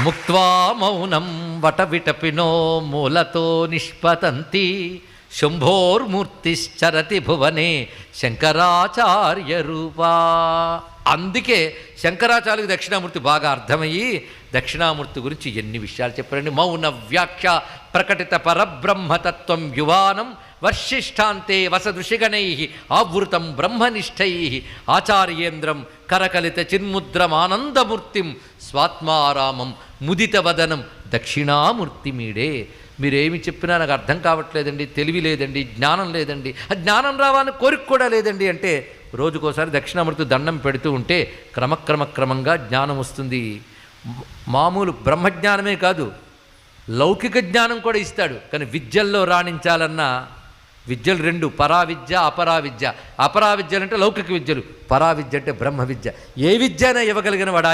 ముక్త్వా మౌనం వటవిటపినో మూలతో నిష్పతంతి శంభోర్మూర్తిశ్చరతి భువనే శంకరాచార్య రూపా. అందుకే శంకరాచార్యులకు దక్షిణామూర్తి బాగా అర్థమయ్యి దక్షిణామూర్తి గురించి ఎన్ని విషయాలు చెప్పారండి. మౌన వ్యాఖ్య ప్రకటిత పరబ్రహ్మతత్వం యువానం వర్షిష్టాంతే వసదృషిగణై ఆవృతం బ్రహ్మనిష్టై ఆచార్యేంద్రం కరకలిత చిన్ముద్రమానందమూర్తిం స్వాత్మారామం ముదితవదనం దక్షిణామూర్తిమీడే. మీరేమి చెప్పినా నాకు అర్థం కావట్లేదండి, తెలివి లేదండి, జ్ఞానం లేదండి, ఆ జ్ఞానం రావాలని కోరిక కూడా లేదండి అంటే రోజుకోసారి దక్షిణామూర్తి దండం పెడుతూ ఉంటే క్రమంగా జ్ఞానం వస్తుంది. మామూలు బ్రహ్మజ్ఞానమే కాదు, లౌకిక జ్ఞానం కూడా ఇస్తాడు. కానీ విద్యల్లో రాణించాలన్నా విద్యలు రెండు, పరావిద్య అపరావిద్య. అపరావిద్యలు అంటే లౌకిక విద్యలు, పరావిద్య అంటే బ్రహ్మ విద్య. ఏ విద్య అయినా ఇవ్వగలిగిన వాడా